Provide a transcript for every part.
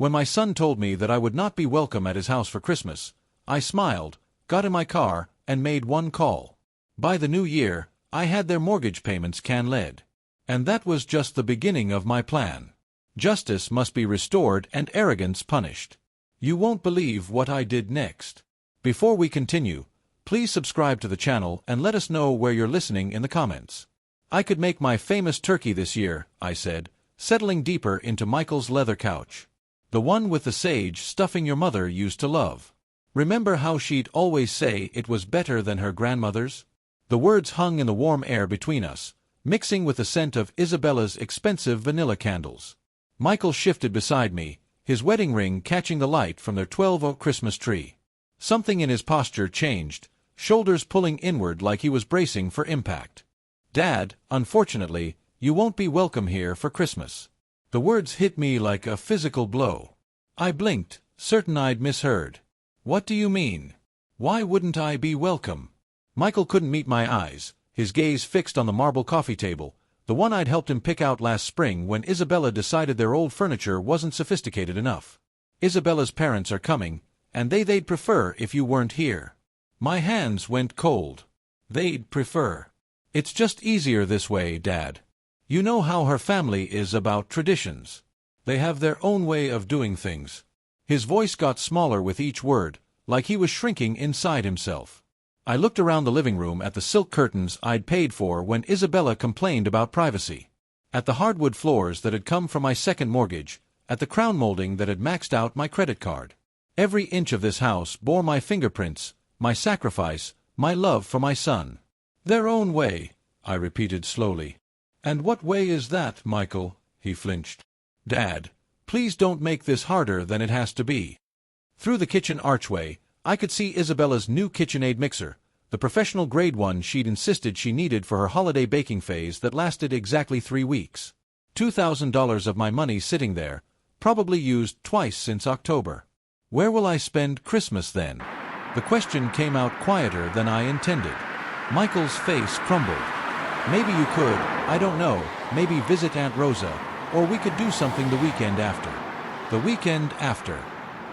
When my son told me that I would not be welcome at his house for Christmas, I smiled, got in my car, and made one call. By the new year, I had their mortgage payments can-led. And that was just the beginning of my plan. Justice must be restored and arrogance punished. You won't believe what I did next. Before we continue, please subscribe to the channel and let us know where you're listening in the comments. I could make my famous turkey this year, I said, settling deeper into Michael's leather couch. The one with the sage stuffing your mother used to love. Remember how she'd always say it was better than her grandmother's? The words hung in the warm air between us, mixing with the scent of Isabella's expensive vanilla candles. Michael shifted beside me, his wedding ring catching the light from their 12-oak Christmas tree. Something in his posture changed, shoulders pulling inward like he was bracing for impact. Dad, unfortunately, you won't be welcome here for Christmas. The words hit me like a physical blow. I blinked, certain I'd misheard. What do you mean? Why wouldn't I be welcome? Michael couldn't meet my eyes, his gaze fixed on the marble coffee table, the one I'd helped him pick out last spring when Isabella decided their old furniture wasn't sophisticated enough. Isabella's parents are coming, and they'd prefer if you weren't here. My hands went cold. They'd prefer. It's just easier this way, Dad. You know how her family is about traditions. They have their own way of doing things. His voice got smaller with each word, like he was shrinking inside himself. I looked around the living room at the silk curtains I'd paid for when Isabella complained about privacy. At the hardwood floors that had come from my second mortgage, at the crown molding that had maxed out my credit card. Every inch of this house bore my fingerprints, my sacrifice, my love for my son. Their own way, I repeated slowly. And what way is that, Michael? He flinched. Dad, please don't make this harder than it has to be. Through the kitchen archway, I could see Isabella's new KitchenAid mixer, the professional-grade one she'd insisted she needed for her holiday baking phase that lasted exactly 3 weeks. $2,000 of my money sitting there, probably used twice since October. Where will I spend Christmas then? The question came out quieter than I intended. Michael's face crumbled. Maybe you could, I don't know, maybe visit Aunt Rosa, or we could do something the weekend after. The weekend after.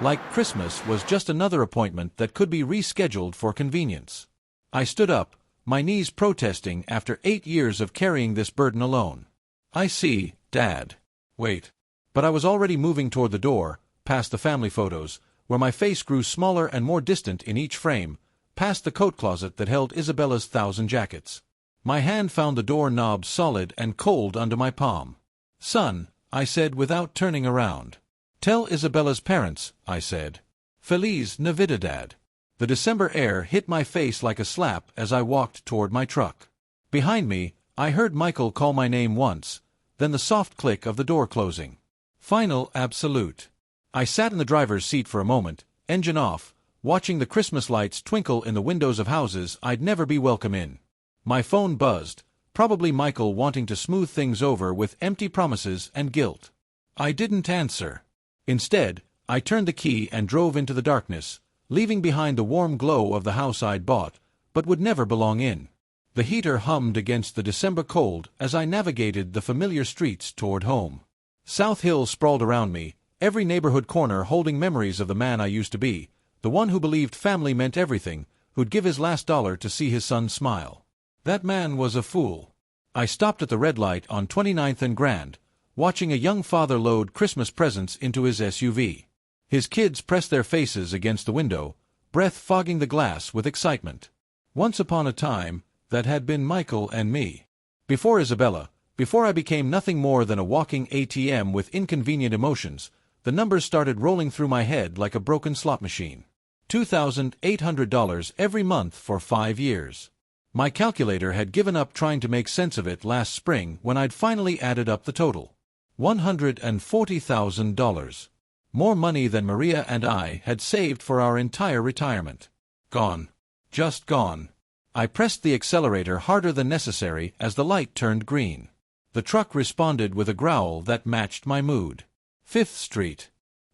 Like Christmas was just another appointment that could be rescheduled for convenience. I stood up, my knees protesting after 8 years of carrying this burden alone. I see, Dad. Wait. But I was already moving toward the door, past the family photos, where my face grew smaller and more distant in each frame, past the coat closet that held Isabella's 1,000 jackets. My hand found the door knob solid and cold under my palm. Son, I said without turning around. Tell Isabella's parents, I said. Feliz Navidad. The December air hit my face like a slap as I walked toward my truck. Behind me, I heard Michael call my name once, then the soft click of the door closing. Final absolute. I sat in the driver's seat for a moment, engine off, watching the Christmas lights twinkle in the windows of houses I'd never be welcome in. My phone buzzed, probably Michael wanting to smooth things over with empty promises and guilt. I didn't answer. Instead, I turned the key and drove into the darkness, leaving behind the warm glow of the house I'd bought, but would never belong in. The heater hummed against the December cold as I navigated the familiar streets toward home. South Hill sprawled around me, every neighborhood corner holding memories of the man I used to be, the one who believed family meant everything, who'd give his last dollar to see his son smile. That man was a fool. I stopped at the red light on 29th and Grand, watching a young father load Christmas presents into his SUV. His kids pressed their faces against the window, breath fogging the glass with excitement. Once upon a time, that had been Michael and me. Before Isabella, before I became nothing more than a walking ATM with inconvenient emotions, the numbers started rolling through my head like a broken slot machine. $2,800 every month for 5 years. My calculator had given up trying to make sense of it last spring when I'd finally added up the total. $140,000. More money than Maria and I had saved for our entire retirement. Gone. Just gone. I pressed the accelerator harder than necessary as the light turned green. The truck responded with a growl that matched my mood. 5th Street.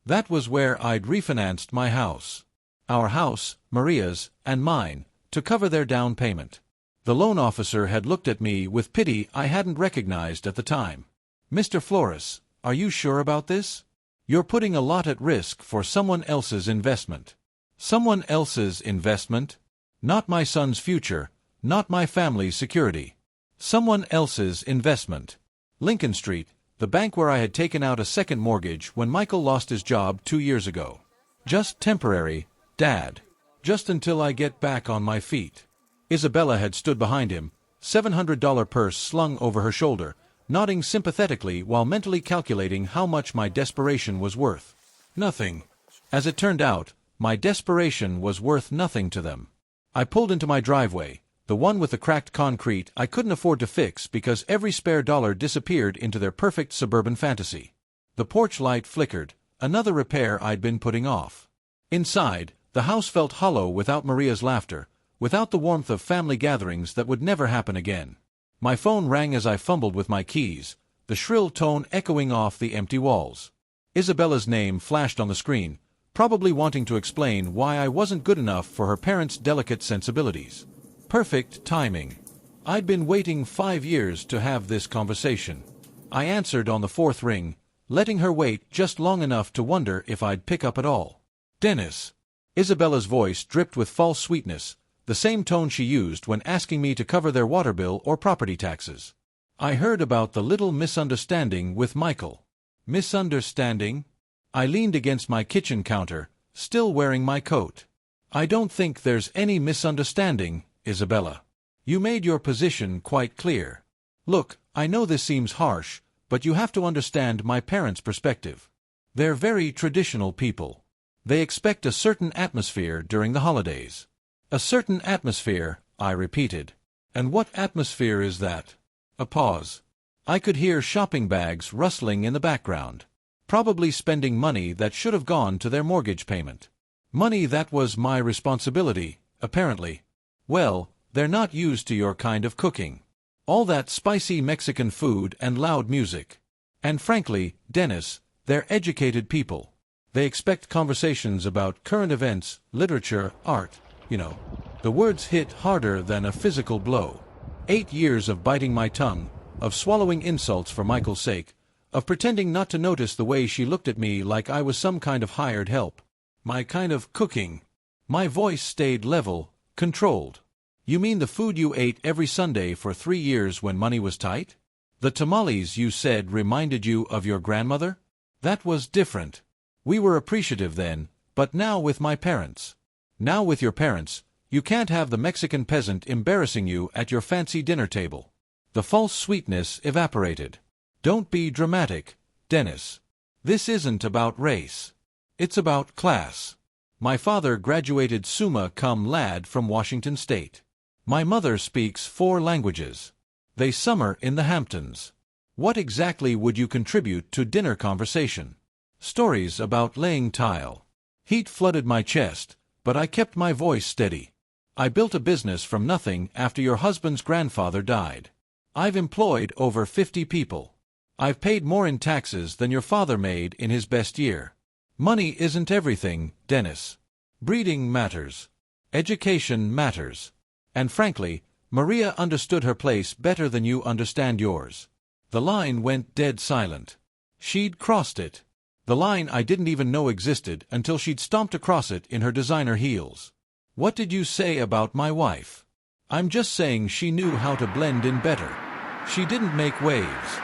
That was where I'd refinanced my house. Our house, Maria's, and mine, to cover their down payment. The loan officer had looked at me with pity I hadn't recognized at the time. Mr. Flores, are you sure about this? You're putting a lot at risk for someone else's investment. Someone else's investment? Not my son's future, not my family's security. Someone else's investment. Lincoln Street, the bank where I had taken out a second mortgage when Michael lost his job 2 years ago. Just temporary, Dad. Just until I get back on my feet. Isabella had stood behind him, $700 purse slung over her shoulder, nodding sympathetically while mentally calculating how much my desperation was worth. Nothing. As it turned out, my desperation was worth nothing to them. I pulled into my driveway, the one with the cracked concrete I couldn't afford to fix because every spare dollar disappeared into their perfect suburban fantasy. The porch light flickered, another repair I'd been putting off. Inside, the house felt hollow without Maria's laughter, without the warmth of family gatherings that would never happen again. My phone rang as I fumbled with my keys, the shrill tone echoing off the empty walls. Isabella's name flashed on the screen, probably wanting to explain why I wasn't good enough for her parents' delicate sensibilities. Perfect timing. I'd been waiting 5 years to have this conversation. I answered on the fourth ring, letting her wait just long enough to wonder if I'd pick up at all. Dennis. Isabella's voice dripped with false sweetness, the same tone she used when asking me to cover their water bill or property taxes. I heard about the little misunderstanding with Michael. Misunderstanding? I leaned against my kitchen counter, still wearing my coat. I don't think there's any misunderstanding, Isabella. You made your position quite clear. Look, I know this seems harsh, but you have to understand my parents' perspective. They're very traditional people. They expect a certain atmosphere during the holidays. A certain atmosphere, I repeated. And what atmosphere is that? A pause. I could hear shopping bags rustling in the background. Probably spending money that should have gone to their mortgage payment. Money that was my responsibility, apparently. Well, they're not used to your kind of cooking. All that spicy Mexican food and loud music. And frankly, Dennis, they're educated people. They expect conversations about current events, literature, art, you know. The words hit harder than a physical blow. 8 years of biting my tongue, of swallowing insults for Michael's sake, of pretending not to notice the way she looked at me like I was some kind of hired help. My kind of cooking. My voice stayed level, controlled. You mean the food you ate every Sunday for 3 years when money was tight? The tamales you said reminded you of your grandmother? That was different. We were appreciative then, but now with my parents. Now with your parents, you can't have the Mexican peasant embarrassing you at your fancy dinner table. The false sweetness evaporated. Don't be dramatic, Dennis. This isn't about race. It's about class. My father graduated summa cum laude from Washington State. My mother speaks 4 languages. They summer in the Hamptons. What exactly would you contribute to dinner conversation? Stories about laying tile. Heat flooded my chest, but I kept my voice steady. I built a business from nothing after your husband's grandfather died. I've employed over 50 people. I've paid more in taxes than your father made in his best year. Money isn't everything, Dennis. Breeding matters. Education matters. And frankly, Maria understood her place better than you understand yours. The line went dead silent. She'd crossed it. The line I didn't even know existed until she'd stomped across it in her designer heels. What did you say about my wife? I'm just saying she knew how to blend in better. She didn't make waves.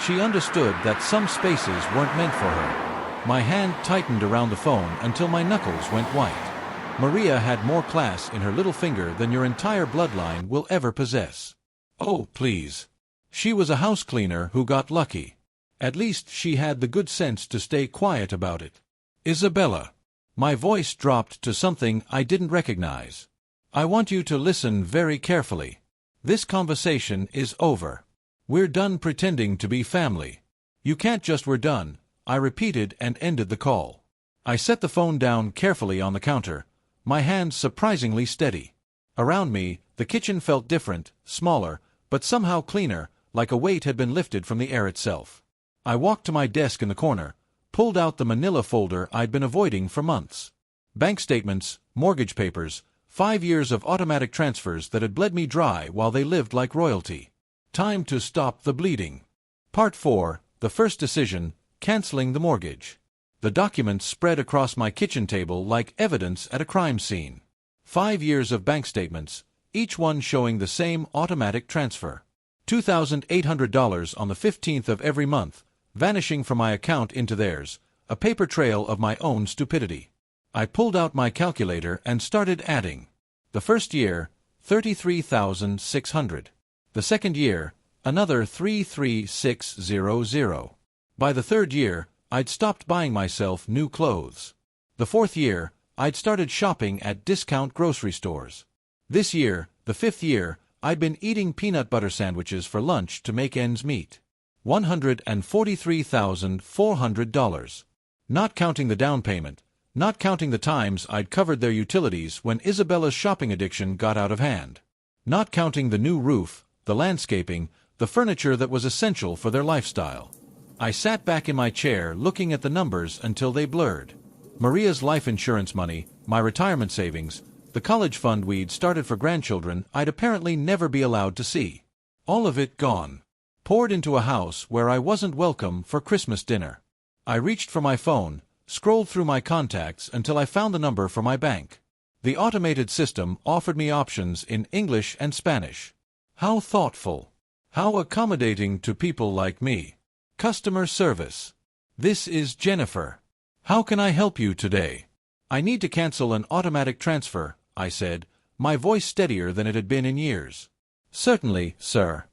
She understood that some spaces weren't meant for her. My hand tightened around the phone until my knuckles went white. Maria had more class in her little finger than your entire bloodline will ever possess. Oh, please. She was a house cleaner who got lucky. At least she had the good sense to stay quiet about it. Isabella. My voice dropped to something I didn't recognize. I want you to listen very carefully. This conversation is over. We're done pretending to be family. You can't just we're done, I repeated and ended the call. I set the phone down carefully on the counter, my hands surprisingly steady. Around me, the kitchen felt different, smaller, but somehow cleaner, like a weight had been lifted from the air itself. I walked to my desk in the corner, pulled out the manila folder I'd been avoiding for months. Bank statements, mortgage papers, 5 years of automatic transfers that had bled me dry while they lived like royalty. Time to stop the bleeding. Part 4, the first decision, canceling the mortgage. The documents spread across my kitchen table like evidence at a crime scene. 5 years of bank statements, each one showing the same automatic transfer. $2,800 on the 15th of every month, vanishing from my account into theirs, a paper trail of my own stupidity. I pulled out my calculator and started adding. The first year, $33,600. The second year, another $33,600. By the third year, I'd stopped buying myself new clothes. The fourth year, I'd started shopping at discount grocery stores. This year, the fifth year, I'd been eating peanut butter sandwiches for lunch to make ends meet. $143,400. Not counting the down payment, not counting the times I'd covered their utilities when Isabella's shopping addiction got out of hand. Not counting the new roof, the landscaping, the furniture that was essential for their lifestyle. I sat back in my chair looking at the numbers until they blurred. Maria's life insurance money, my retirement savings, the college fund we'd started for grandchildren I'd apparently never be allowed to see. All of it gone. Poured into a house where I wasn't welcome for Christmas dinner. I reached for my phone, scrolled through my contacts until I found the number for my bank. The automated system offered me options in English and Spanish. How thoughtful. How accommodating to people like me. Customer service. This is Jennifer. How can I help you today? I need to cancel an automatic transfer, I said, my voice steadier than it had been in years. Certainly, sir.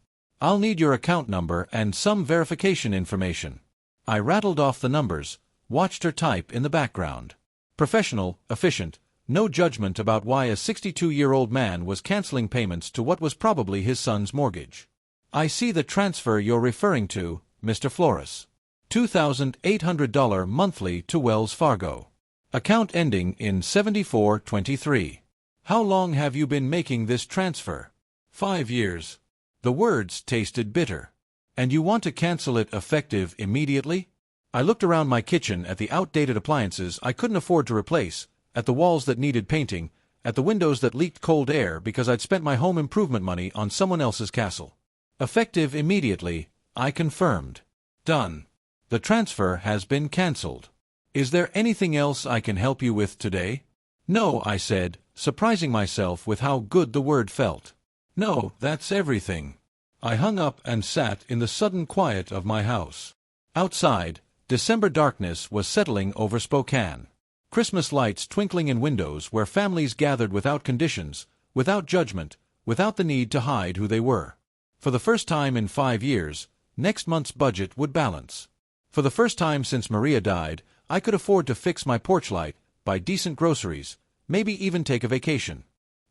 I'll need your account number and some verification information. I rattled off the numbers, watched her type in the background. Professional, efficient, no judgment about why a 62-year-old man was canceling payments to what was probably his son's mortgage. I see the transfer you're referring to, Mr. Flores. $2,800 monthly to Wells Fargo. Account ending in 7423. How long have you been making this transfer? 5 years. The words tasted bitter. And you want to cancel it effective immediately? I looked around my kitchen at the outdated appliances I couldn't afford to replace, at the walls that needed painting, at the windows that leaked cold air because I'd spent my home improvement money on someone else's castle. Effective immediately, I confirmed. Done. The transfer has been cancelled. Is there anything else I can help you with today? No, I said, surprising myself with how good the word felt. No, that's everything. I hung up and sat in the sudden quiet of my house. Outside, December darkness was settling over Spokane. Christmas lights twinkling in windows where families gathered without conditions, without judgment, without the need to hide who they were. For the first time in 5 years, next month's budget would balance. For the first time since Maria died, I could afford to fix my porch light, buy decent groceries, maybe even take a vacation.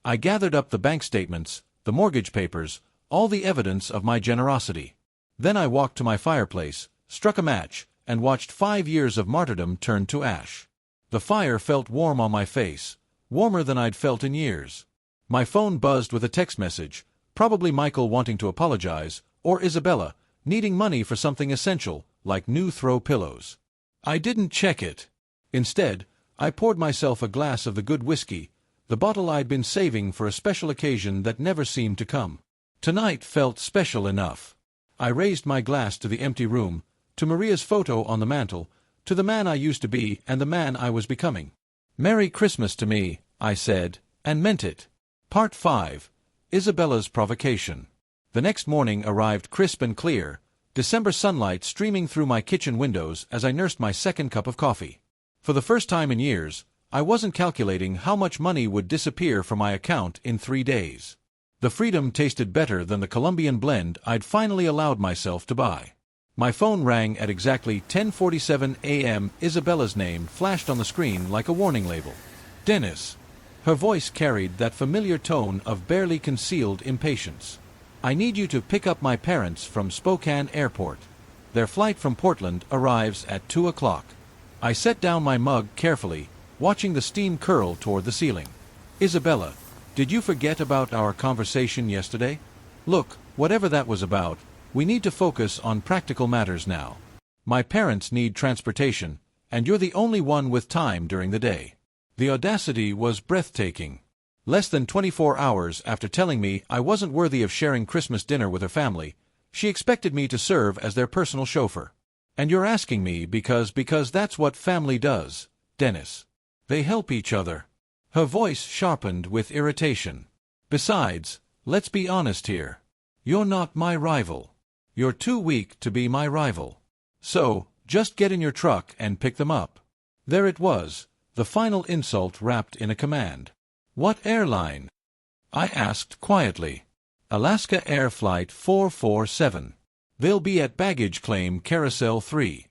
I gathered up the bank statements, the mortgage papers, all the evidence of my generosity. Then I walked to my fireplace, struck a match, and watched 5 years of martyrdom turn to ash. The fire felt warm on my face, warmer than I'd felt in years. My phone buzzed with a text message, probably Michael wanting to apologize, or Isabella, needing money for something essential, like new throw pillows. I didn't check it. Instead, I poured myself a glass of the good whiskey, the bottle I'd been saving for a special occasion that never seemed to come. Tonight felt special enough. I raised my glass to the empty room, to Maria's photo on the mantel, to the man I used to be and the man I was becoming. Merry Christmas to me, I said, and meant it. Part 5. Isabella's Provocation. The next morning arrived crisp and clear, December sunlight streaming through my kitchen windows as I nursed my second cup of coffee. For the first time in years, I wasn't calculating how much money would disappear from my account in 3 days. The freedom tasted better than the Colombian blend I'd finally allowed myself to buy. My phone rang at exactly 10:47 a.m. Isabella's name flashed on the screen like a warning label. Dennis. Her voice carried that familiar tone of barely concealed impatience. I need you to pick up my parents from Spokane Airport. Their flight from Portland arrives at 2 o'clock. I set down my mug carefully, watching the steam curl toward the ceiling. Isabella, did you forget about our conversation yesterday? Look, whatever that was about, we need to focus on practical matters now. My parents need transportation, and you're the only one with time during the day. The audacity was breathtaking. Less than 24 hours after telling me I wasn't worthy of sharing Christmas dinner with her family, she expected me to serve as their personal chauffeur. And you're asking me because that's what family does, Dennis. They help each other. Her voice sharpened with irritation. Besides, let's be honest here. You're not my rival. You're too weak to be my rival. So, just get in your truck and pick them up. There it was, the final insult wrapped in a command. What airline? I asked quietly. Alaska Air Flight 447. They'll be at baggage claim Carousel 3.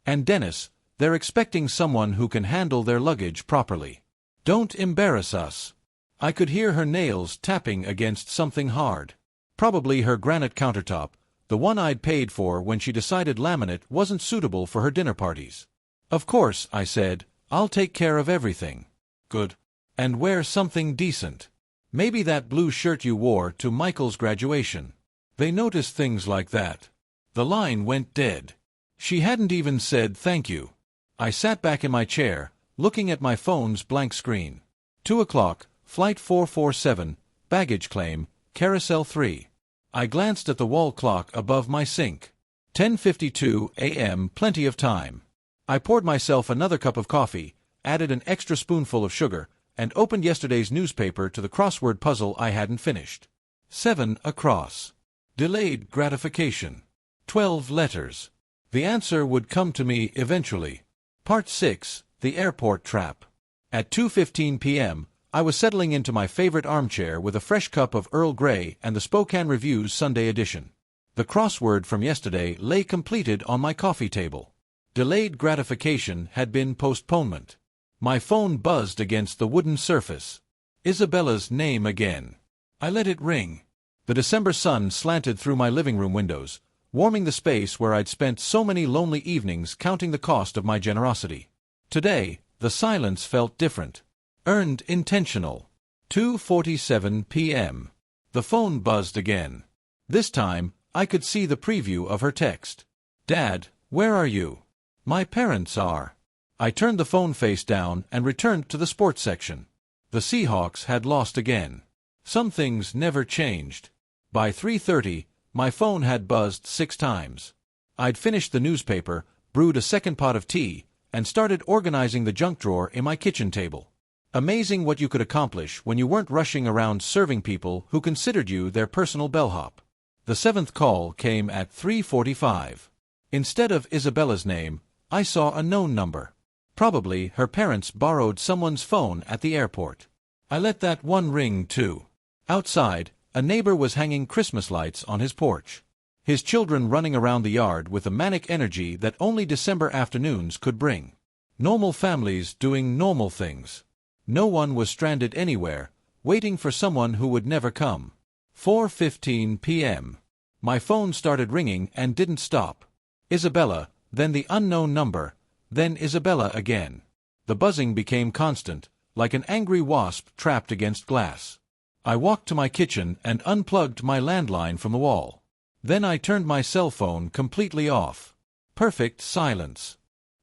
And Dennis, they're expecting someone who can handle their luggage properly. Don't embarrass us. I could hear her nails tapping against something hard. Probably her granite countertop, the one I'd paid for when she decided laminate wasn't suitable for her dinner parties. Of course, I said, I'll take care of everything. Good. And wear something decent. Maybe that blue shirt you wore to Michael's graduation. They notice things like that. The line went dead. She hadn't even said thank you. I sat back in my chair, looking at my phone's blank screen. 2 o'clock, Flight 447, baggage claim, Carousel 3. I glanced at the wall clock above my sink. 10:52 a.m., plenty of time. I poured myself another cup of coffee, added an extra spoonful of sugar, and opened yesterday's newspaper to the crossword puzzle I hadn't finished. 7 across. Delayed gratification. 12 letters. The answer would come to me eventually. Part 6, The Airport Trap. At 2:15 p.m., I was settling into my favorite armchair with a fresh cup of Earl Grey and the Spokane Review's Sunday edition. The crossword from yesterday lay completed on my coffee table. Delayed gratification had been postponement. My phone buzzed against the wooden surface. Isabella's name again. I let it ring. The December sun slanted through my living room windows, warming the space where I'd spent so many lonely evenings counting the cost of my generosity. Today, the silence felt different. Earned intentional. 2:47 p.m. The phone buzzed again. This time, I could see the preview of her text. Dad, where are you? My parents are. I turned the phone face down and returned to the sports section. The Seahawks had lost again. Some things never changed. By 3:30, my phone had buzzed 6 times. I'd finished the newspaper, brewed a second pot of tea, and started organizing the junk drawer in my kitchen table. Amazing what you could accomplish when you weren't rushing around serving people who considered you their personal bellhop. The 7th call came at 3:45. Instead of Isabella's name, I saw a known number. Probably her parents borrowed someone's phone at the airport. I let that one ring too. Outside, a neighbor was hanging Christmas lights on his porch. His children running around the yard with the manic energy that only December afternoons could bring. Normal families doing normal things. No one was stranded anywhere, waiting for someone who would never come. 4:15 p.m. My phone started ringing and didn't stop. Isabella, then the unknown number, then Isabella again. The buzzing became constant, like an angry wasp trapped against glass. I walked to my kitchen and unplugged my landline from the wall. Then I turned my cell phone completely off. Perfect silence.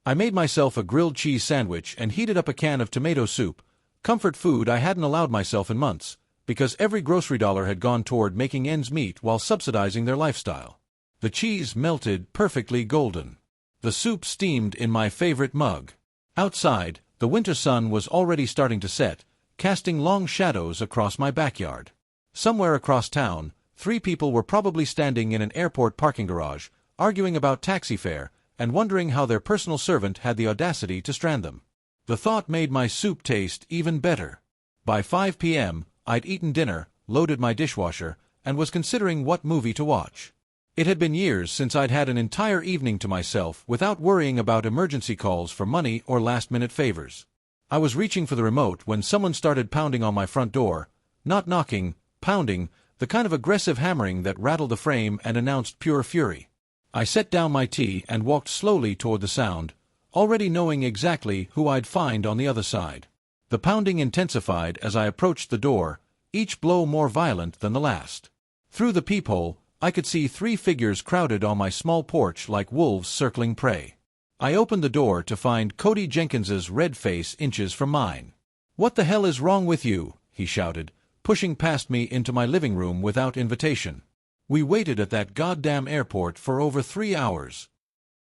I made myself a grilled cheese sandwich and heated up a can of tomato soup, comfort food I hadn't allowed myself in months, because every grocery dollar had gone toward making ends meet while subsidizing their lifestyle. The cheese melted perfectly golden. The soup steamed in my favorite mug. Outside, the winter sun was already starting to set, casting long shadows across my backyard. Somewhere across town, 3 people were probably standing in an airport parking garage, arguing about taxi fare, and wondering how their personal servant had the audacity to strand them. The thought made my soup taste even better. By 5 p.m., I'd eaten dinner, loaded my dishwasher, and was considering what movie to watch. It had been years since I'd had an entire evening to myself without worrying about emergency calls for money or last-minute favors. I was reaching for the remote when someone started pounding on my front door, not knocking, pounding, the kind of aggressive hammering that rattled the frame and announced pure fury. I set down my tea and walked slowly toward the sound, already knowing exactly who I'd find on the other side. The pounding intensified as I approached the door, each blow more violent than the last. Through the peephole, I could see 3 figures crowded on my small porch like wolves circling prey. I opened the door to find Cody Jenkins's red face inches from mine. "What the hell is wrong with you?" he shouted, pushing past me into my living room without invitation. "We waited at that goddamn airport for over 3 hours."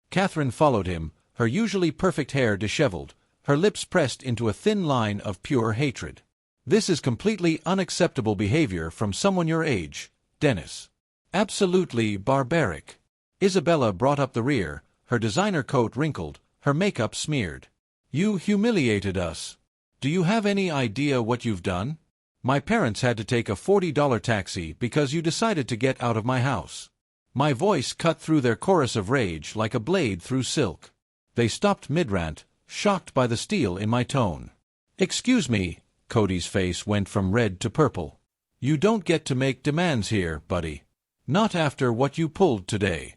Catherine followed him, her usually perfect hair disheveled, her lips pressed into a thin line of pure hatred. This is completely unacceptable behavior from someone your age, Dennis. Absolutely barbaric. Isabella brought up the rear, her designer coat wrinkled, her makeup smeared. You humiliated us. Do you have any idea what you've done? My parents had to take a $40 taxi because you decided to get out of my house. My voice cut through their chorus of rage like a blade through silk. They stopped mid-rant, shocked by the steel in my tone. Excuse me, Cody's face went from red to purple. You don't get to make demands here, buddy. Not after what you pulled today.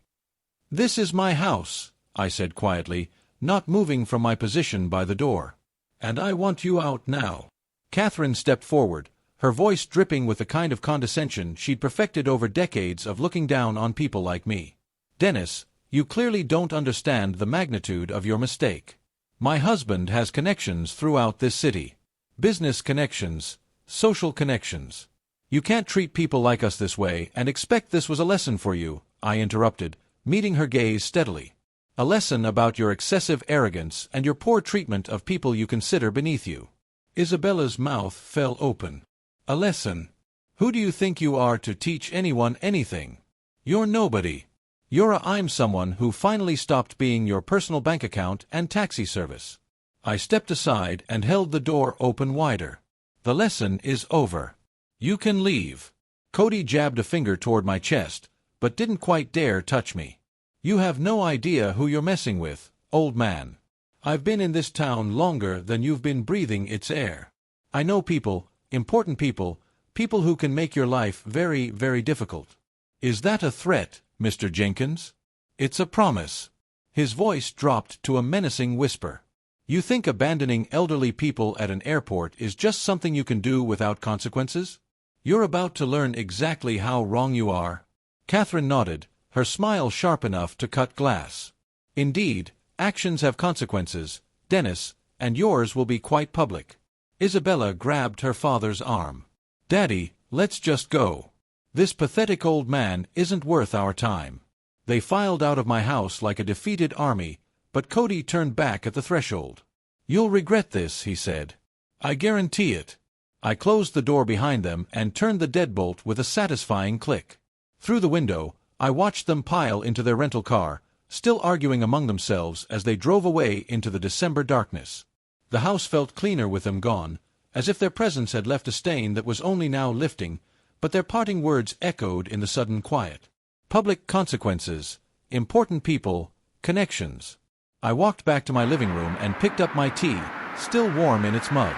This is my house, I said quietly, not moving from my position by the door. And I want you out now. Catherine stepped forward, her voice dripping with the kind of condescension she'd perfected over decades of looking down on people like me. Dennis, you clearly don't understand the magnitude of your mistake. My husband has connections throughout this city. Business connections, social connections. You can't treat people like us this way and expect this was a lesson for you, I interrupted, meeting her gaze steadily. A lesson about your excessive arrogance and your poor treatment of people you consider beneath you. Isabella's mouth fell open. A lesson? Who do you think you are to teach anyone anything? You're nobody. I'm someone who finally stopped being your personal bank account and taxi service. I stepped aside and held the door open wider. The lesson is over. You can leave. Cody jabbed a finger toward my chest, but didn't quite dare touch me. You have no idea who you're messing with, old man. I've been in this town longer than you've been breathing its air. I know people, important people, people who can make your life very, very difficult. Is that a threat, Mr. Jenkins? It's a promise. His voice dropped to a menacing whisper. You think abandoning elderly people at an airport is just something you can do without consequences? You're about to learn exactly how wrong you are. Catherine nodded, her smile sharp enough to cut glass. Indeed, actions have consequences, Dennis, and yours will be quite public. Isabella grabbed her father's arm. Daddy, let's just go. This pathetic old man isn't worth our time. They filed out of my house like a defeated army, but Cody turned back at the threshold. You'll regret this, he said. I guarantee it. I closed the door behind them and turned the deadbolt with a satisfying click. Through the window, I watched them pile into their rental car, still arguing among themselves as they drove away into the December darkness. The house felt cleaner with them gone, as if their presence had left a stain that was only now lifting, but their parting words echoed in the sudden quiet. Public consequences, important people, connections. I walked back to my living room and picked up my tea, still warm in its mug.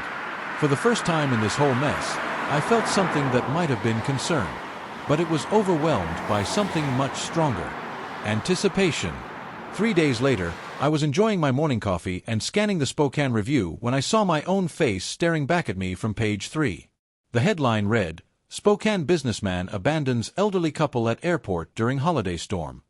For the first time in this whole mess, I felt something that might have been concern. But it was overwhelmed by something much stronger. Anticipation. 3 days later, I was enjoying my morning coffee and scanning the Spokane Review when I saw my own face staring back at me from page 3. The headline read, Spokane businessman abandons elderly couple at airport during holiday storm.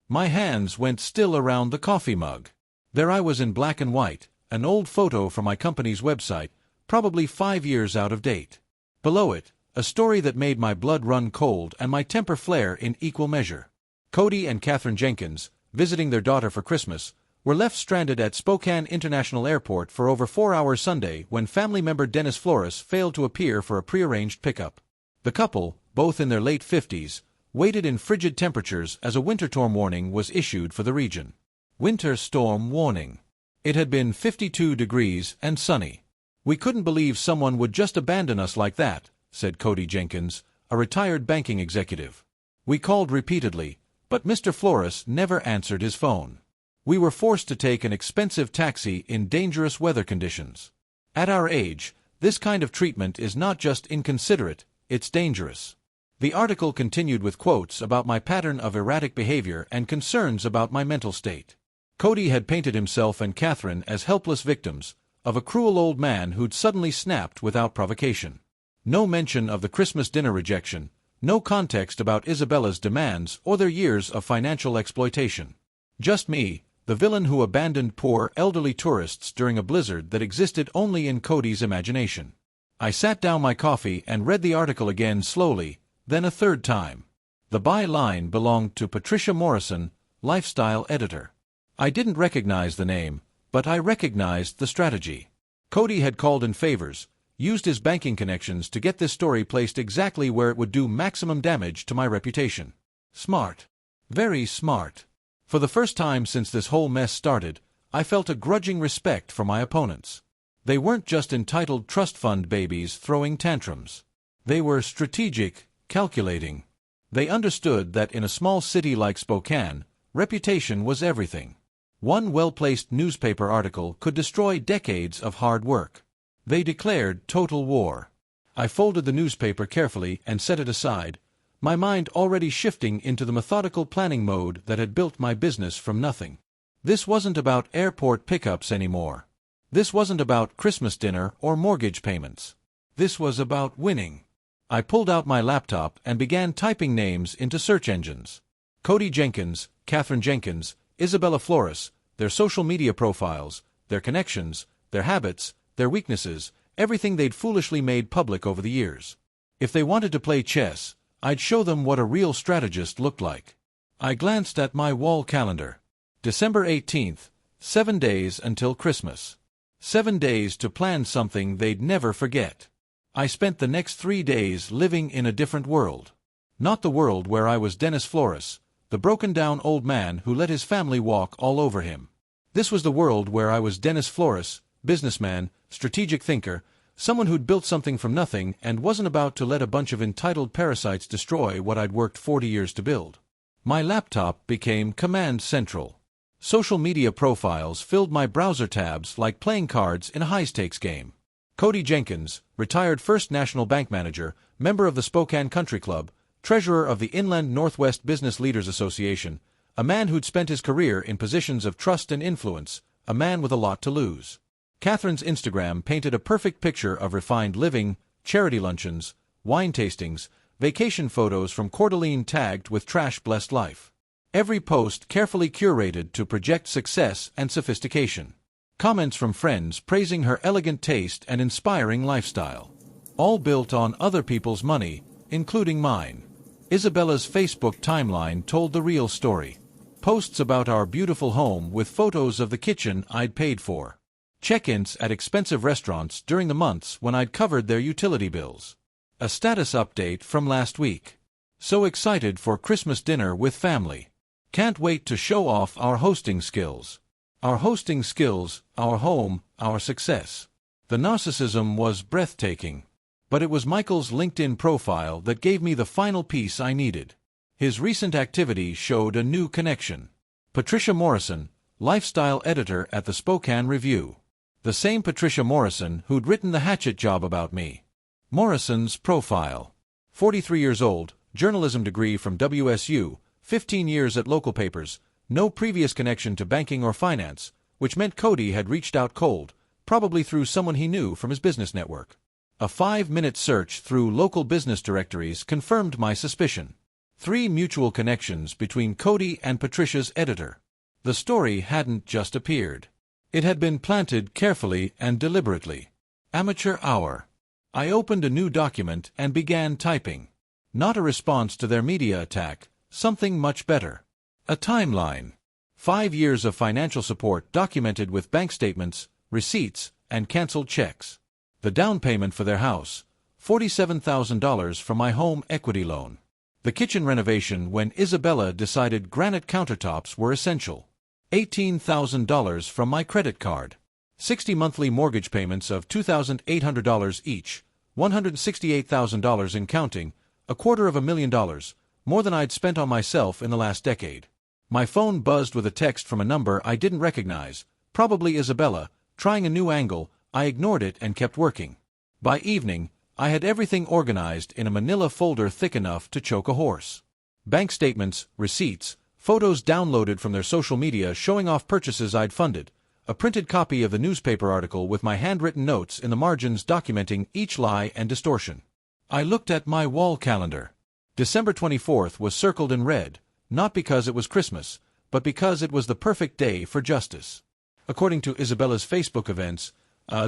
My hands went still around the coffee mug. There I was in black and white, an old photo from my company's website, probably 5 years out of date. Below it, a story that made my blood run cold and my temper flare in equal measure. Cody and Catherine Jenkins, visiting their daughter for Christmas, were left stranded at Spokane International Airport for over 4 hours Sunday when family member Dennis Flores failed to appear for a prearranged pickup. The couple, both in their late 50s, waited in frigid temperatures as a winter storm warning was issued for the region. Winter storm warning. It had been 52 degrees and sunny. We couldn't believe someone would just abandon us like that, said Cody Jenkins, a retired banking executive. We called repeatedly, but Mr. Flores never answered his phone. We were forced to take an expensive taxi in dangerous weather conditions. At our age, this kind of treatment is not just inconsiderate, it's dangerous. The article continued with quotes about my pattern of erratic behavior and concerns about my mental state. Cody had painted himself and Catherine as helpless victims of a cruel old man who'd suddenly snapped without provocation. No mention of the Christmas dinner rejection, no context about Isabella's demands or their years of financial exploitation. Just me, the villain who abandoned poor elderly tourists during a blizzard that existed only in Cody's imagination. I sat down my coffee and read the article again slowly, then a third time. The byline belonged to Patricia Morrison, lifestyle editor. I didn't recognize the name, but I recognized the strategy. Cody had called in favors, used his banking connections to get this story placed exactly where it would do maximum damage to my reputation. Smart. Very smart. For the first time since this whole mess started, I felt a grudging respect for my opponents. They weren't just entitled trust fund babies throwing tantrums. They were strategic, calculating. They understood that in a small city like Spokane, reputation was everything. One well-placed newspaper article could destroy decades of hard work. They declared total war. I folded the newspaper carefully and set it aside, my mind already shifting into the methodical planning mode that had built my business from nothing. This wasn't about airport pickups anymore. This wasn't about Christmas dinner or mortgage payments. This was about winning. I pulled out my laptop and began typing names into search engines. Cody Jenkins, Catherine Jenkins, Isabella Flores, their social media profiles, their connections, their habits, their weaknesses, everything they'd foolishly made public over the years. If they wanted to play chess, I'd show them what a real strategist looked like. I glanced at my wall calendar. December 18th, 7 days until Christmas. 7 days to plan something they'd never forget. I spent the next 3 days living in a different world. Not the world where I was Dennis Flores, the broken-down old man who let his family walk all over him. This was the world where I was Dennis Flores, businessman, strategic thinker, someone who'd built something from nothing and wasn't about to let a bunch of entitled parasites destroy what I'd worked 40 years to build. My laptop became command central. Social media profiles filled my browser tabs like playing cards in a high-stakes game. Cody Jenkins, retired First National Bank manager, member of the Spokane Country Club, treasurer of the Inland Northwest Business Leaders Association, a man who'd spent his career in positions of trust and influence, a man with a lot to lose. Catherine's Instagram painted a perfect picture of refined living, charity luncheons, wine tastings, vacation photos from Coeur d'Alene tagged with trash-blessed life. Every post carefully curated to project success and sophistication. Comments from friends praising her elegant taste and inspiring lifestyle. All built on other people's money, including mine. Isabella's Facebook timeline told the real story. Posts about our beautiful home with photos of the kitchen I'd paid for. Check-ins at expensive restaurants during the months when I'd covered their utility bills. A status update from last week. So excited for Christmas dinner with family. Can't wait to show off our hosting skills. Our hosting skills, our home, our success. The narcissism was breathtaking. But it was Michael's LinkedIn profile that gave me the final piece I needed. His recent activity showed a new connection. Patricia Morrison, lifestyle editor at the Spokane Review. The same Patricia Morrison who'd written the hatchet job about me. Morrison's profile. 43 years old, journalism degree from WSU, 15 years at local papers, no previous connection to banking or finance, which meant Cody had reached out cold, probably through someone he knew from his business network. A 5-minute search through local business directories confirmed my suspicion. 3 mutual connections between Cody and Patricia's editor. The story hadn't just appeared. It had been planted carefully and deliberately. Amateur hour. I opened a new document and began typing. Not a response to their media attack, something much better. A timeline. 5 years of financial support documented with bank statements, receipts, and canceled checks. The down payment for their house, $47,000 from my home equity loan. The kitchen renovation when Isabella decided granite countertops were essential. $18,000 from my credit card. 60 monthly mortgage payments of $2,800 each, $168,000 in counting, $250,000, more than I'd spent on myself in the last decade. My phone buzzed with a text from a number I didn't recognize, probably Isabella, trying a new angle. I ignored it and kept working. By evening, I had everything organized in a manila folder thick enough to choke a horse. Bank statements, receipts, photos downloaded from their social media showing off purchases I'd funded, a printed copy of the newspaper article with my handwritten notes in the margins documenting each lie and distortion. I looked at my wall calendar. December 24th was circled in red, not because it was Christmas, but because it was the perfect day for justice. According to Isabella's Facebook events,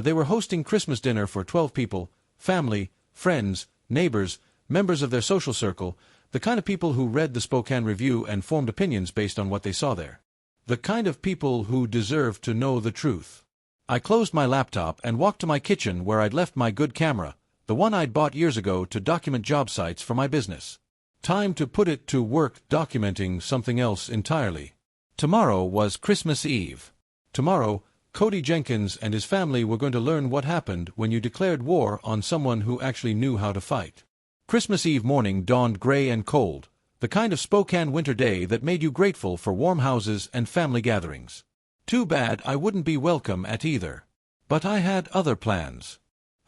they were hosting Christmas dinner for 12 people, family, friends, neighbors, members of their social circle, the kind of people who read the Spokane Review and formed opinions based on what they saw there. The kind of people who deserve to know the truth. I closed my laptop and walked to my kitchen where I'd left my good camera, the one I'd bought years ago to document job sites for my business. Time to put it to work documenting something else entirely. Tomorrow was Christmas Eve. Tomorrow, Cody Jenkins and his family were going to learn what happened when you declared war on someone who actually knew how to fight. Christmas Eve morning dawned gray and cold, the kind of Spokane winter day that made you grateful for warm houses and family gatherings. Too bad I wouldn't be welcome at either. But I had other plans.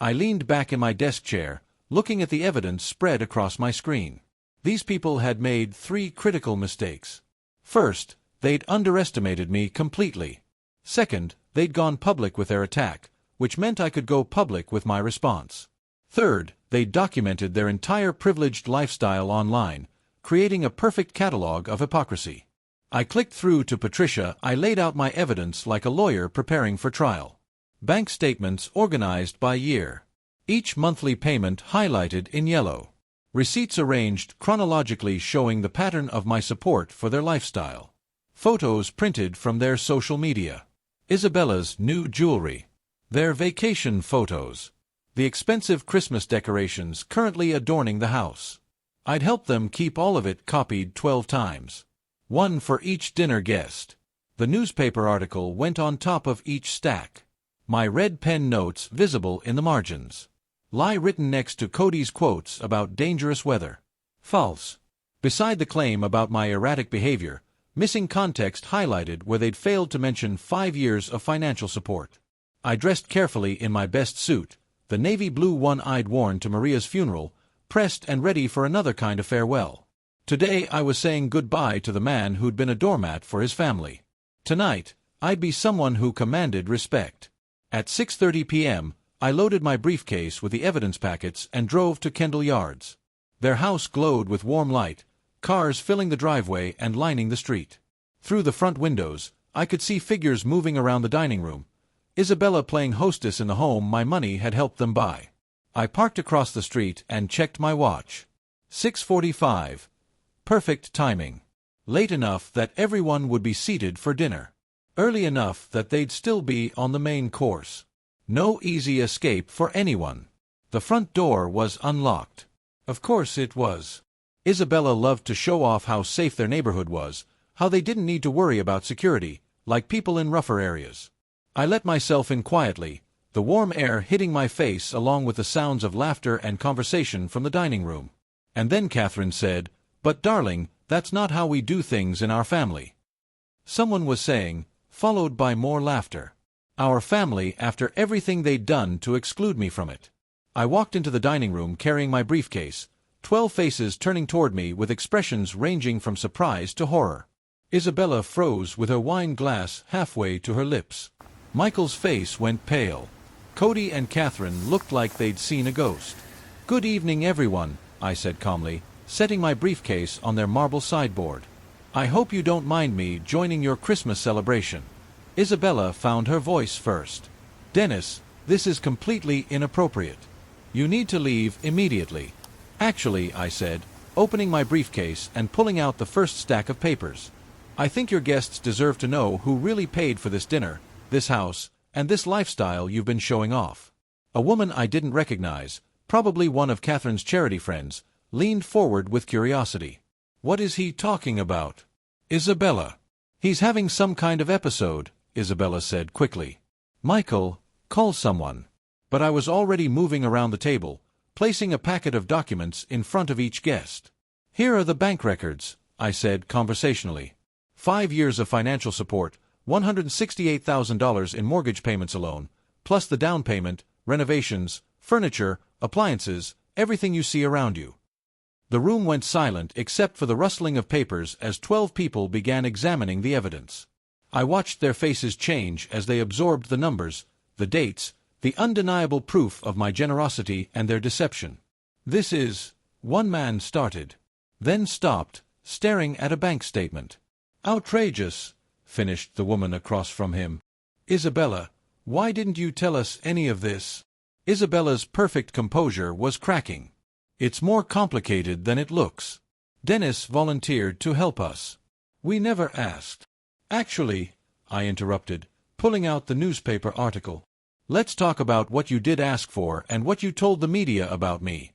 I leaned back in my desk chair, looking at the evidence spread across my screen. These people had made 3 critical mistakes. First, they'd underestimated me completely. Second, they'd gone public with their attack, which meant I could go public with my response. Third, they'd documented their entire privileged lifestyle online, creating a perfect catalog of hypocrisy. I clicked through to Patricia. I laid out my evidence like a lawyer preparing for trial. Bank statements organized by year. Each monthly payment highlighted in yellow. Receipts arranged chronologically showing the pattern of my support for their lifestyle. Photos printed from their social media. Isabella's new jewelry. Their vacation photos. The expensive Christmas decorations currently adorning the house. I'd helped them keep all of it copied 12 times. One for each dinner guest. The newspaper article went on top of each stack. My red pen notes visible in the margins. Lie written next to Cody's quotes about dangerous weather. False. Beside the claim about my erratic behavior, missing context highlighted where they'd failed to mention 5 years of financial support. I dressed carefully in my best suit, the navy blue one I'd worn to Maria's funeral, pressed and ready for another kind of farewell. Today I was saying goodbye to the man who'd been a doormat for his family. Tonight, I'd be someone who commanded respect. At 6:30 p.m., I loaded my briefcase with the evidence packets and drove to Kendall Yards. Their house glowed with warm light, cars filling the driveway and lining the street. Through the front windows, I could see figures moving around the dining room. Isabella playing hostess in the home my money had helped them buy. I parked across the street and checked my watch. 6:45. Perfect timing. Late enough that everyone would be seated for dinner. Early enough that they'd still be on the main course. No easy escape for anyone. The front door was unlocked. Of course it was. Isabella loved to show off how safe their neighborhood was, how they didn't need to worry about security, like people in rougher areas. I let myself in quietly, the warm air hitting my face along with the sounds of laughter and conversation from the dining room. And then Catherine said, "But darling, that's not how we do things in our family." Someone was saying, followed by more laughter. Our family after everything they'd done to exclude me from it. I walked into the dining room carrying my briefcase, 12 faces turning toward me with expressions ranging from surprise to horror. Isabella froze with her wine glass halfway to her lips. Michael's face went pale. Cody and Catherine looked like they'd seen a ghost. "Good evening, everyone," I said calmly, setting my briefcase on their marble sideboard. "I hope you don't mind me joining your Christmas celebration." Isabella found her voice first. "Dennis, this is completely inappropriate. You need to leave immediately." "Actually," I said, opening my briefcase and pulling out the first stack of papers, "I think your guests deserve to know who really paid for this dinner, this house, and this lifestyle you've been showing off." A woman I didn't recognize, probably one of Catherine's charity friends, leaned forward with curiosity. "What is he talking about?" "Isabella. He's having some kind of episode," Isabella said quickly. "Michael, call someone." But I was already moving around the table, placing a packet of documents in front of each guest. "Here are the bank records," I said conversationally. 5 years of financial support, $168,000 in mortgage payments alone, plus the down payment, renovations, furniture, appliances, everything you see around you. The room went silent except for the rustling of papers as 12 people began examining the evidence. I watched their faces change as they absorbed the numbers, the dates, the undeniable proof of my generosity and their deception. "This is," one man started, then stopped, staring at a bank statement. "Outrageous," finished the woman across from him. "Isabella, why didn't you tell us any of this?" Isabella's perfect composure was cracking. "It's more complicated than it looks. Dennis volunteered to help us. We never asked." Actually, I interrupted, pulling out the newspaper article. Let's talk about what you did ask for and what you told the media about me.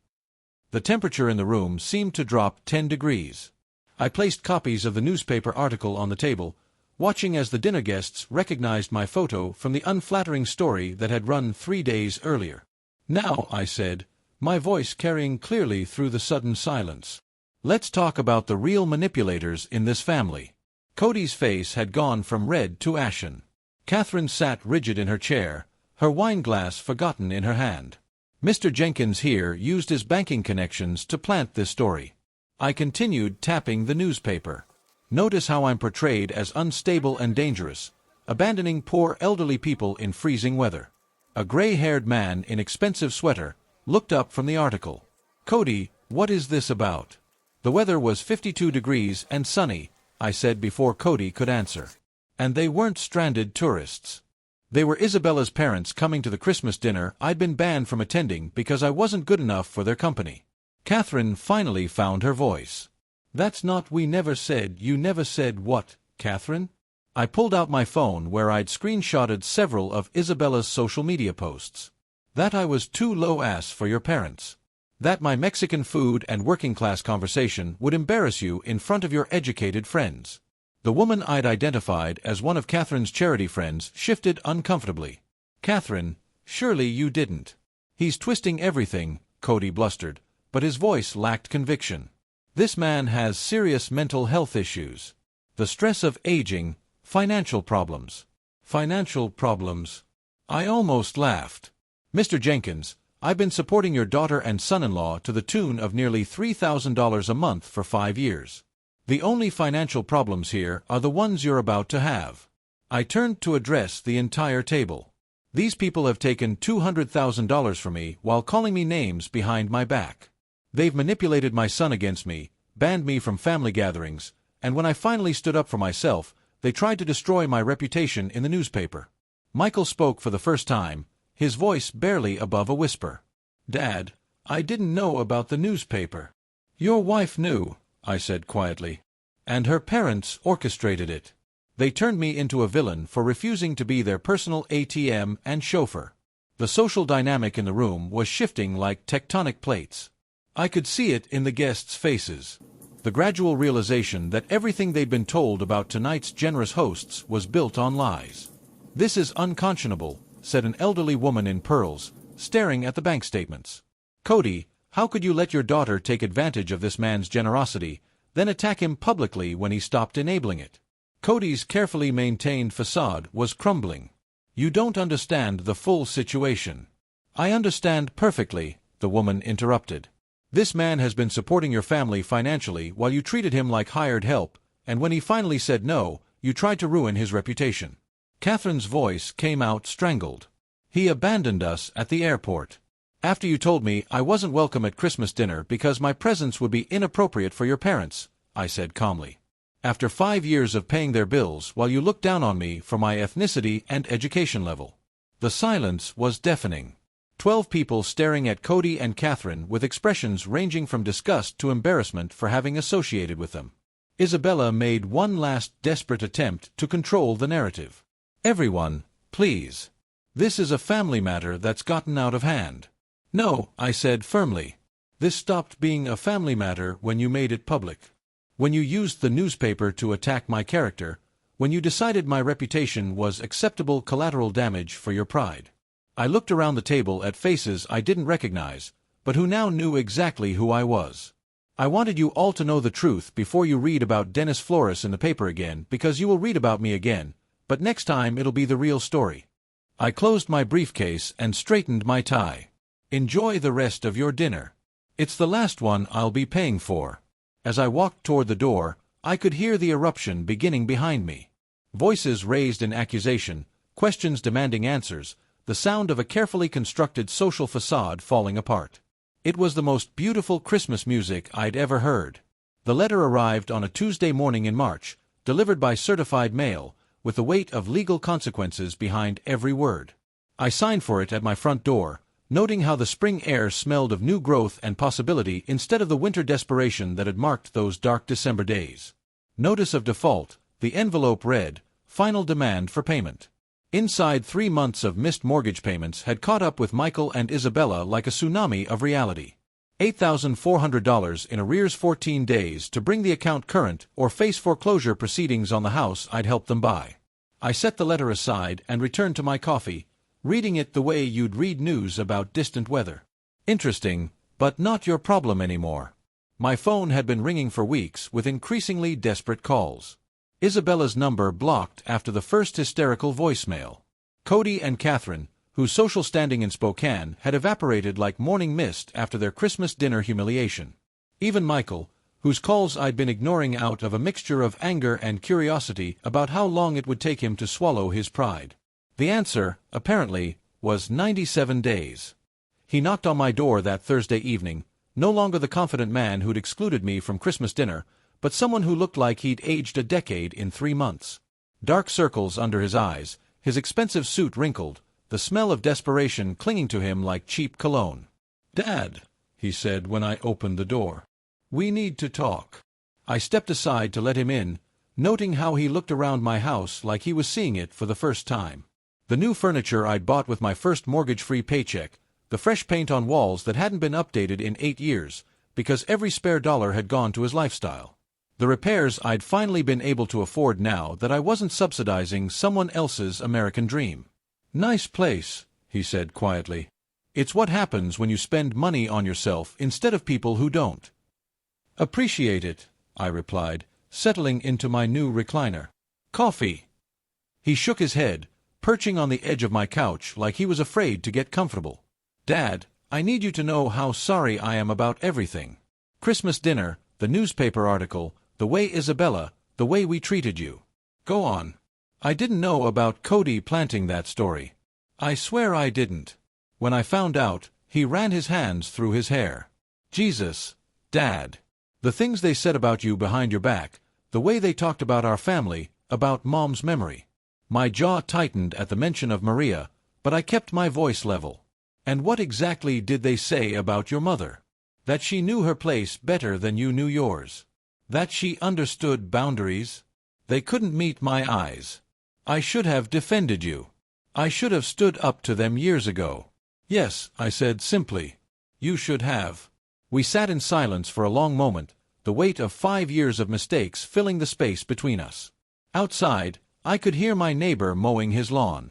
The temperature in the room seemed to drop 10 degrees. I placed copies of the newspaper article on the table, watching as the dinner guests recognized my photo from the unflattering story that had run 3 days earlier. Now, I said, my voice carrying clearly through the sudden silence, let's talk about the real manipulators in this family. Cody's face had gone from red to ashen. Catherine sat rigid in her chair, her wine glass forgotten in her hand. Mr. Jenkins here used his banking connections to plant this story. I continued tapping the newspaper. Notice how I'm portrayed as unstable and dangerous, abandoning poor elderly people in freezing weather. A gray-haired man in expensive sweater looked up from the article. Cody, what is this about? The weather was 52 degrees and sunny, I said before Cody could answer. And they weren't stranded tourists. They were Isabella's parents coming to the Christmas dinner I'd been banned from attending because I wasn't good enough for their company. Catherine finally found her voice. That's not we never said. You never said what, Catherine? I pulled out my phone where I'd screenshotted several of Isabella's social media posts. That I was too low-ass for your parents. That my Mexican food and working-class conversation would embarrass you in front of your educated friends. The woman I'd identified as one of Catherine's charity friends shifted uncomfortably. Catherine, surely you didn't. He's twisting everything, Cody blustered, but his voice lacked conviction. This man has serious mental health issues. The stress of aging, financial problems. Financial problems. I almost laughed. Mr. Jenkins, I've been supporting your daughter and son-in-law to the tune of nearly $3,000 a month for 5 years. The only financial problems here are the ones you're about to have. I turned to address the entire table. These people have taken $200,000 from me while calling me names behind my back. They've manipulated my son against me, banned me from family gatherings, and when I finally stood up for myself, they tried to destroy my reputation in the newspaper. Michael spoke for the first time, his voice barely above a whisper. Dad, I didn't know about the newspaper. Your wife knew, I said quietly. And her parents orchestrated it. They turned me into a villain for refusing to be their personal ATM and chauffeur. The social dynamic in the room was shifting like tectonic plates. I could see it in the guests' faces. The gradual realization that everything they'd been told about tonight's generous hosts was built on lies. This is unconscionable, said an elderly woman in pearls, staring at the bank statements. Cody, how could you let your daughter take advantage of this man's generosity, then attack him publicly when he stopped enabling it? Cody's carefully maintained facade was crumbling. You don't understand the full situation. I understand perfectly, the woman interrupted. This man has been supporting your family financially while you treated him like hired help, and when he finally said no, you tried to ruin his reputation. Catherine's voice came out strangled. He abandoned us at the airport. After you told me I wasn't welcome at Christmas dinner because my presence would be inappropriate for your parents, I said calmly. After 5 years of paying their bills while you looked down on me for my ethnicity and education level. The silence was deafening. 12 people staring at Cody and Catherine with expressions ranging from disgust to embarrassment for having associated with them. Isabella made one last desperate attempt to control the narrative. Everyone, please. This is a family matter that's gotten out of hand. No, I said firmly. This stopped being a family matter when you made it public. When you used the newspaper to attack my character, when you decided my reputation was acceptable collateral damage for your pride. I looked around the table at faces I didn't recognize, but who now knew exactly who I was. I wanted you all to know the truth before you read about Dennis Flores in the paper again, because you will read about me again, but next time it'll be the real story. I closed my briefcase and straightened my tie. Enjoy the rest of your dinner. It's the last one I'll be paying for. As I walked toward the door, I could hear the eruption beginning behind me. Voices raised in accusation, questions demanding answers, the sound of a carefully constructed social facade falling apart. It was the most beautiful Christmas music I'd ever heard. The letter arrived on a Tuesday morning in March, delivered by certified mail, with the weight of legal consequences behind every word. I signed for it at my front door, noting how the spring air smelled of new growth and possibility instead of the winter desperation that had marked those dark December days. Notice of default, The envelope read, "Final demand for payment." Inside, 3 months of missed mortgage payments had caught up with Michael and Isabella like a tsunami of reality. $8,400 in arrears, 14 days to bring the account current or face foreclosure proceedings on the house I'd helped them buy. I set the letter aside and returned to my coffee, reading it the way you'd read news about distant weather. Interesting, but not your problem anymore. My phone had been ringing for weeks with increasingly desperate calls. Isabella's number blocked after the first hysterical voicemail. Cody and Catherine, whose social standing in Spokane had evaporated like morning mist after their Christmas dinner humiliation. Even Michael, whose calls I'd been ignoring out of a mixture of anger and curiosity about how long it would take him to swallow his pride. The answer, apparently, was 97 days. He knocked on my door that Thursday evening, no longer the confident man who'd excluded me from Christmas dinner, but someone who looked like he'd aged a decade in 3 months. Dark circles under his eyes, his expensive suit wrinkled, the smell of desperation clinging to him like cheap cologne. "Dad," he said when I opened the door. "We need to talk." I stepped aside to let him in, noting how he looked around my house like he was seeing it for the first time. The new furniture I'd bought with my first mortgage-free paycheck, the fresh paint on walls that hadn't been updated in 8 years, because every spare dollar had gone to his lifestyle. The repairs I'd finally been able to afford now that I wasn't subsidizing someone else's American dream. "Nice place," he said quietly. "It's what happens when you spend money on yourself instead of people who don't." "Appreciate it," I replied, settling into my new recliner. "Coffee?" He shook his head, perching on the edge of my couch like he was afraid to get comfortable. "Dad, I need you to know how sorry I am about everything. Christmas dinner, the newspaper article, the way Isabella, the way we treated you." "Go on." "I didn't know about Cody planting that story. I swear I didn't. When I found out," he ran his hands through his hair. "Jesus, Dad. The things they said about you behind your back, the way they talked about our family, about Mom's memory." My jaw tightened at the mention of Maria, but I kept my voice level. "And what exactly did they say about your mother?" "That she knew her place better than you knew yours. That she understood boundaries. They couldn't meet my eyes. I should have defended you. I should have stood up to them years ago." "Yes," I said simply. "You should have." We sat in silence for a long moment, the weight of 5 years of mistakes filling the space between us. Outside, I could hear my neighbor mowing his lawn.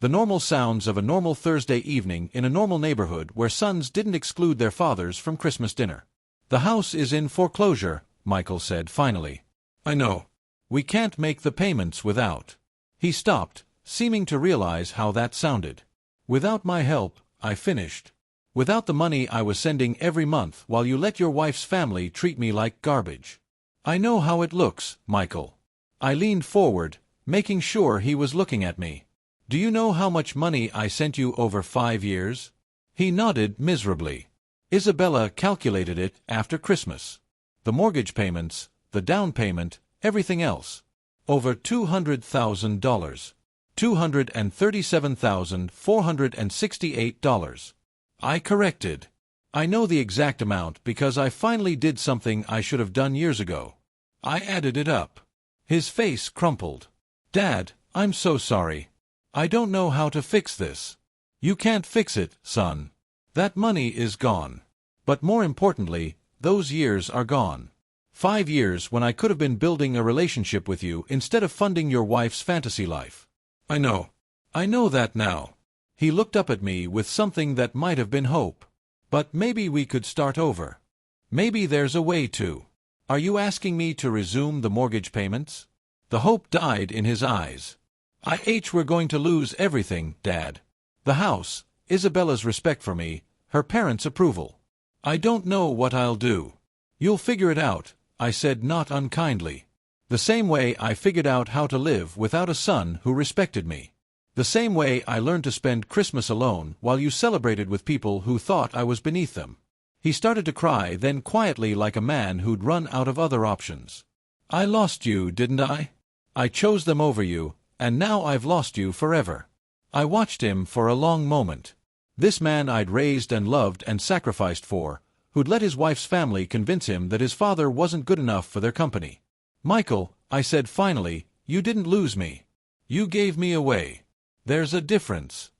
The normal sounds of a normal Thursday evening in a normal neighborhood where sons didn't exclude their fathers from Christmas dinner. "The house is in foreclosure," Michael said finally. "I know. We can't make the payments without." He stopped, seeming to realize how that sounded. "Without my help," I finished. "Without the money I was sending every month while you let your wife's family treat me like garbage." "I know how it looks, Michael." I leaned forward, making sure he was looking at me. "Do you know how much money I sent you over 5 years?" He nodded miserably. "Isabella calculated it after Christmas. The mortgage payments, the down payment, everything else. Over $200,000. $237,468. I corrected. "I know the exact amount because I finally did something I should have done years ago. I added it up." His face crumpled. "Dad, I'm so sorry. I don't know how to fix this." "You can't fix it, son. That money is gone. But more importantly, those years are gone. 5 years when I could have been building a relationship with you instead of funding your wife's fantasy life." "I know. I know that now." He looked up at me with something that might have been hope. "But maybe we could start over. Maybe there's a way to." "Are you asking me to resume the mortgage payments?" The hope died in his eyes. We're going to lose everything, Dad. The house, Isabella's respect for me, her parents' approval. I don't know what I'll do." "You'll figure it out," I said not unkindly. "The same way I figured out how to live without a son who respected me. The same way I learned to spend Christmas alone while you celebrated with people who thought I was beneath them." He started to cry, then quietly like a man who'd run out of other options. "I lost you, didn't I? I chose them over you, and now I've lost you forever." I watched him for a long moment. This man I'd raised and loved and sacrificed for, who'd let his wife's family convince him that his father wasn't good enough for their company. "Michael," I said finally, "You didn't lose me. You gave me away. There's a difference."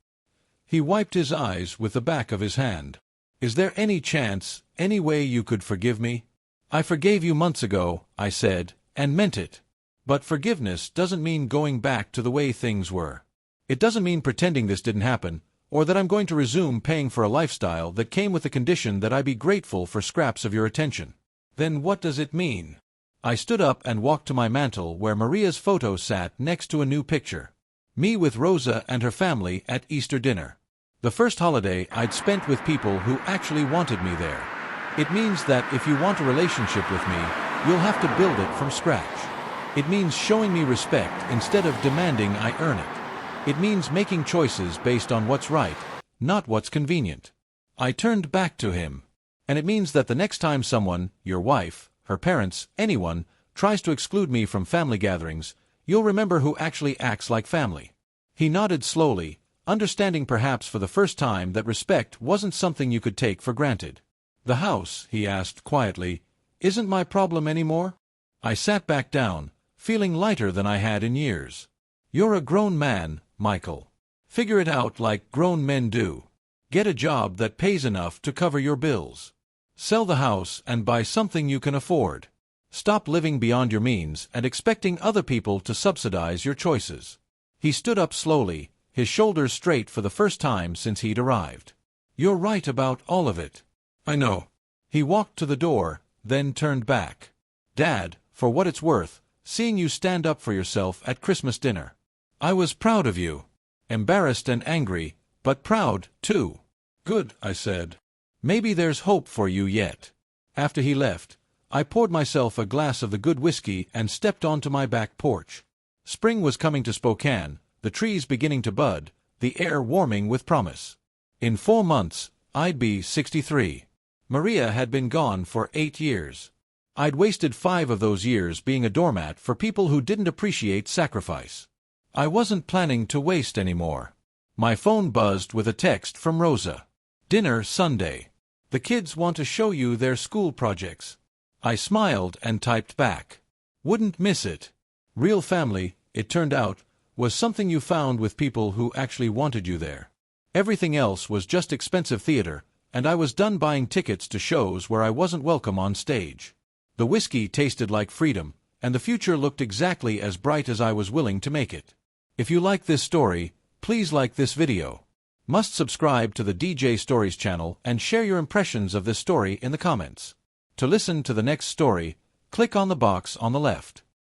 He wiped his eyes with the back of his hand. "Is there any chance, any way you could forgive me?" "I forgave you months ago," I said, and meant it. But forgiveness doesn't mean going back to the way things were. It doesn't mean pretending this didn't happen, or that I'm going to resume paying for a lifestyle that came with the condition that I be grateful for scraps of your attention. Then what does it mean? I stood up and walked to my mantel where Maria's photo sat next to a new picture. Me with Rosa and her family at Easter dinner. The first holiday I'd spent with people who actually wanted me there. It means that if you want a relationship with me, you'll have to build it from scratch. It means showing me respect instead of demanding I earn it. It means making choices based on what's right, not what's convenient. I turned back to him. And it means that the next time someone, your wife, her parents, anyone, tries to exclude me from family gatherings, you'll remember who actually acts like family. He nodded slowly, understanding perhaps for the first time that respect wasn't something you could take for granted. "The house," he asked quietly, "isn't my problem anymore?" I sat back down, feeling lighter than I had in years. "You're a grown man, Michael. Figure it out like grown men do. Get a job that pays enough to cover your bills. Sell the house and buy something you can afford. Stop living beyond your means and expecting other people to subsidize your choices." He stood up slowly, his shoulders straight for the first time since he'd arrived. "You're right about all of it." "I know." He walked to the door, then turned back. "Dad, for what it's worth, seeing you stand up for yourself at Christmas dinner. I was proud of you. Embarrassed and angry, but proud, too." "Good," I said. "Maybe there's hope for you yet." After he left, I poured myself a glass of the good whiskey and stepped onto my back porch. Spring was coming to Spokane, the trees beginning to bud, the air warming with promise. In 4 months, I'd be 63. Maria had been gone for 8 years. I'd wasted 5 of those years being a doormat for people who didn't appreciate sacrifice. I wasn't planning to waste anymore. My phone buzzed with a text from Rosa. "Dinner Sunday. The kids want to show you their school projects." I smiled and typed back. "Wouldn't miss it." Real family, it turned out, was something you found with people who actually wanted you there. Everything else was just expensive theater, and I was done buying tickets to shows where I wasn't welcome on stage. The whiskey tasted like freedom, and the future looked exactly as bright as I was willing to make it. If you like this story, please like this video. Must subscribe to the DJ Stories channel and share your impressions of this story in the comments. To listen to the next story, click on the box on the left.